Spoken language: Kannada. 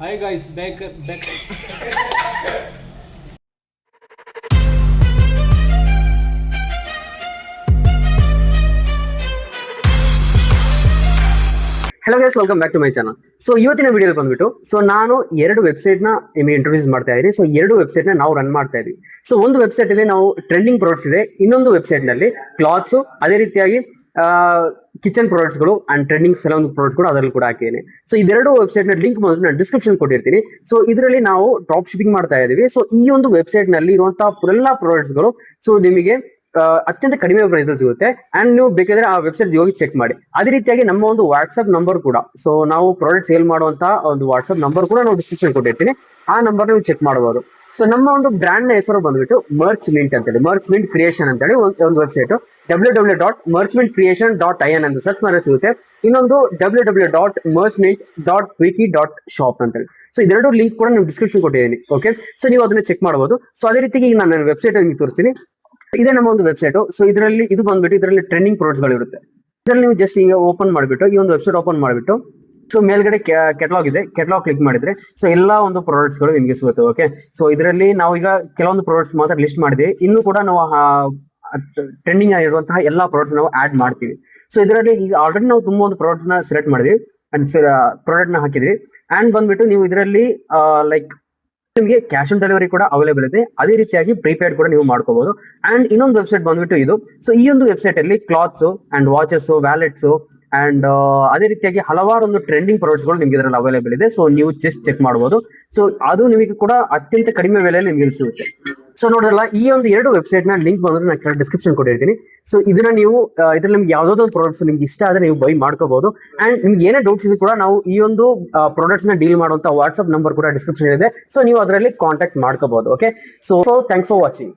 Hi guys, back. Hello guys, welcome back to my channel. So ಇವತ್ತಿನ ವಿಡಿಯೋ ಬಂದ್ಬಿಟ್ಟು ನಾನು ಎರಡು ವೆಬ್ಸೈಟ್ ನ ನಿಮಗೆ ಇಂಟ್ರೊಡ್ಯೂಸ್ ಮಾಡ್ತಾ ಇದ್ದೀನಿ. ಸೊ ಎರಡು ವೆಬ್ಸೈಟ್ ನ ನಾವು ರನ್ ಮಾಡ್ತಾ ಇದೀವಿ. ಸೊ ಒಂದು ವೆಬ್ಸೈಟ್ ಅಲ್ಲಿ ನಾವು ಟ್ರೆಂಡಿಂಗ್ ಪ್ರಾಡಕ್ಟ್ಸ್ ಇದೆ, ಇನ್ನೊಂದು ವೆಬ್ಸೈಟ್ ನಲ್ಲಿ ಕ್ಲಾತ್ಸ್, ಅದೇ ರೀತಿಯಾಗಿ ಕಿಚನ್ ಪ್ರಾಡಕ್ಟ್ಸ್ ಗಳು ಅಂಡ್ ಟ್ರೆಂಡಿಂಗ್ ಕೆಲವೊಂದು ಪ್ರಾಡಕ್ಟ್ಸ್ ಗಳು ಅದರಲ್ಲಿ ಕೂಡ ಹಾಕಿದ್ದೀನಿ. ಸೊ ಇದೆರಡು ವೆಬ್ಸೈಟ್ ನ ಲಿಂಕ್ ಬಂದು ನಾನು ಡಿಸ್ಕ್ರಿಪ್ಷನ್ ಕೊಟ್ಟಿರ್ತೀನಿ. ಸೊ ಇದರಲ್ಲಿ ನಾವು ಡ್ರಾಪ್ ಶಿಪ್ಪಿಂಗ್ ಮಾಡ್ತಾ ಇದೀವಿ. ಸೊ ಈ ಒಂದು ವೆಬ್ಸೈಟ್ ನಲ್ಲಿ ಇರುವಂತಹ ಎಲ್ಲಾ ಪ್ರಾಡಕ್ಟ್ಸ್ ಗಳು ಸೊ ನಿಮಗೆ ಅತ್ಯಂತ ಕಡಿಮೆ ಪ್ರೈಸ್ ಅಲ್ಲಿ ಸಿಗುತ್ತೆ. ಅಂಡ್ ನೀವು ಬೇಕಾದ್ರೆ ಆ ವೆಬ್ಸೈಟ್ ಹೋಗಿ ಚೆಕ್ ಮಾಡಿ. ಅದೇ ರೀತಿಯಾಗಿ ನಮ್ಮ ಒಂದು ವಾಟ್ಸ್ಆಪ್ ನಂಬರ್ ಕೂಡ, ಸೊ ನಾವು ಪ್ರಾಡಕ್ಟ್ ಸೇಲ್ ಮಾಡುವಂತ ಒಂದು ವಾಟ್ಸ್ಆಪ್ ನಂಬರ್ ಕೂಡ ನಾವು ಡಿಸ್ಕ್ರಿಪ್ಷನ್ ಕೊಟ್ಟಿರ್ತೀನಿ. ಆ ನಂಬರ್ ನೀವು ಚೆಕ್ ಮಾಡಬಹುದು. ಸೊ ನಮ್ಮ ಒಂದು ಬ್ರ್ಯಾಂಡ್ ನ ಹೆಸರು ಬಂದ್ಬಿಟ್ಟು ಮರ್ಚ್ ಮಿಂಟ್ ಅಂತೇಳಿ, ಮರ್ಚ್ ಮಿಂಟ್ ಕ್ರಿಯೇಷನ್ ಅಂತೇಳಿ ಒಂದು ವೆಬ್ಸೈಟ್ www.merchmintcreation.in ಅಂತ ಸರ್ಚ್ ಮಾಡಿದ್ರೆ ಸಿಗುತ್ತೆ. ಇನ್ನೊಂದು www.merchmint.wiki.shop ಅಂತೇಳಿ. ಸೊ ಇದೆರಡು ಲಿಂಕ್ ಕೂಡ ನೀವು ಡಿಸ್ಕ್ರಿಪ್ಷನ್ ಕೊಟ್ಟಿದ್ದೀನಿ. ಓಕೆ, ಸೊ ನೀವು ಅದನ್ನ ಚೆಕ್ ಮಾಡಬಹುದು. ಸೊ ಅದೇ ರೀತಿ ಈಗ ನಾನು ವೆಬ್ಸೈಟ್ ನಿಮಗೆ ತೋರಿಸ್ತೀನಿ. ಇದೇ ನಮ್ಮ ಒಂದು ವೆಬ್ಸೈಟ್. ಸೊ ಇದರಲ್ಲಿ ಇದು ಬಂದ್ಬಿಟ್ಟು ಇದರಲ್ಲಿ ಟ್ರೆಂಡಿಂಗ್ ಪ್ರಾಡಕ್ಟ್ಸ್ ಗಳು ಇರುತ್ತೆ. ಇದರಲ್ಲಿ ನೀವು ಜಸ್ಟ್ ಈಗ ಓಪನ್ ಮಾಡಿಬಿಟ್ಟು ಈ ಒಂದು ವೆಬ್ಸೈಟ್ ಓಪನ್ ಮಾಡಿಬಿಟ್ಟು ಸೊ ಮೇಲ್ಗಡೆ ಕೆಟಲಾಗ್ ಇದೆ, ಕೆಟಲಾಗ್ ಕ್ಲಿಕ್ ಮಾಡಿದ್ರೆ ಸೊ ಎಲ್ಲಾ ಒಂದು ಪ್ರಾಡಕ್ಟ್ಸ್ ಗಳು ನಿಮಗೆ ಸಿಗುತ್ತೆ. ಓಕೆ, ಸೊ ಇದರಲ್ಲಿ ನಾವು ಈಗ ಕೆಲವೊಂದು ಪ್ರಾಡಕ್ಟ್ಸ್ ಮಾತ್ರ ಲಿಸ್ಟ್ ಮಾಡಿದ್ವಿ. ಇನ್ನು ಕೂಡ ನಾವು ಟ್ರೆಂಡಿಂಗ್ ಆಗಿರುವಂತಹ ಎಲ್ಲಾ ಪ್ರಾಡಕ್ಟ್ಸ್ ನಾವು ಆಡ್ ಮಾಡ್ತೀವಿ. ಸೊ ಇದರಲ್ಲಿ ಈಗ ಆಲ್ರೆಡಿ ನಾವು ತುಂಬಾ ಒಂದು ಪ್ರಾಡಕ್ಟ್ ನ ಸೆಲೆಕ್ಟ್ ಮಾಡಿದ್ವಿ ಅಂಡ್ ಪ್ರಾಡಕ್ಟ್ ನ ಹಾಕಿದ್ವಿ. ಅಂಡ್ ಬಂದ್ಬಿಟ್ಟು ನೀವು ಇದರಲ್ಲಿ ಲೈಕ್ ನಿಮಗೆ ಕ್ಯಾಶ್ ಆನ್ ಡೆಲಿವರಿ ಕೂಡ ಅವೈಲೇಬಲ್ ಇದೆ. ಅದೇ ರೀತಿಯಾಗಿ ಪ್ರೀಪೇಡ್ ಕೂಡ ನೀವು ಮಾಡ್ಕೋಬಹುದು. ಅಂಡ್ ಇನ್ನೊಂದು ವೆಬ್ಸೈಟ್ ಬಂದ್ಬಿಟ್ಟು ಇದು. ಸೊ ಈ ಒಂದು ವೆಬ್ಸೈಟ್ ಅಲ್ಲಿ clothes and watches, wallets and ಅದೇ ರೀತಿಯಾಗಿ ಹಲವಾರು ಒಂದು ಟ್ರೆಂಡಿಂಗ್ ಪ್ರಾಡಕ್ಟ್ಸ್ ಗಳು ನಿಮಗೆ ಇದರಲ್ಲಿ ಅವೈಲೇಬಲ್ ಇದೆ. ಸೊ ನೀವು ಜಸ್ಟ್ ಚೆಕ್ ಮಾಡಬಹುದು. ಸೊ ಅದು ನಿಮಗೆ ಕೂಡ ಅತ್ಯಂತ ಕಡಿಮೆ ಬೆಲೆಯಲ್ಲಿ ನಿಮಗೆ ಸಿಗುತ್ತೆ. ಸೊ ನೋಡಲ್ಲ, ಈ ಒಂದು ಎರಡು ವೆಬ್ಸೈಟ್ ನ ಲಿಂಕ್ ಬಂದ್ರೆ ನಾನು ಡಿಸ್ಕ್ರಿಪ್ಷನ್ ಕೊಟ್ಟಿರ್ತೀನಿ. ಸೊ ಇದನ್ನ ನೀವು ಇದ್ರಲ್ಲಿ ನಿಮ್ಗೆ ಯಾವ್ದಾದ್ರು ಒಂದು ಪ್ರಾಡಕ್ಟ್ಸ್ ನಿಮ್ಗೆ ಇಷ್ಟ ಆದ್ರೆ ನೀವು ಬೈ ಮಾಡ್ಕೋಬಹುದು. ಅಂಡ್ ನಿಮ್ಗೆ ಏನೇ ಡೌಟ್ಸ್ ಇದ್ರು ಕೂಡ ನಾವು ಈ ಒಂದು ಪ್ರಾಡಕ್ಟ್ಸ್ ನ ಡೀಲ್ ಮಾಡುವಂತ ವಾಟ್ಸ್ಆಪ್ ನಂಬರ್ ಕೂಡ ಡಿಸ್ಕ್ರಿಪ್ಷನ್ ಇದೆ. ಸೊ ನೀವು ಅದರಲ್ಲಿ ಕಾಂಟ್ಯಾಕ್ಟ್ ಮಾಡ್ಕೋಬಹುದು. Okay, so thanks for watching.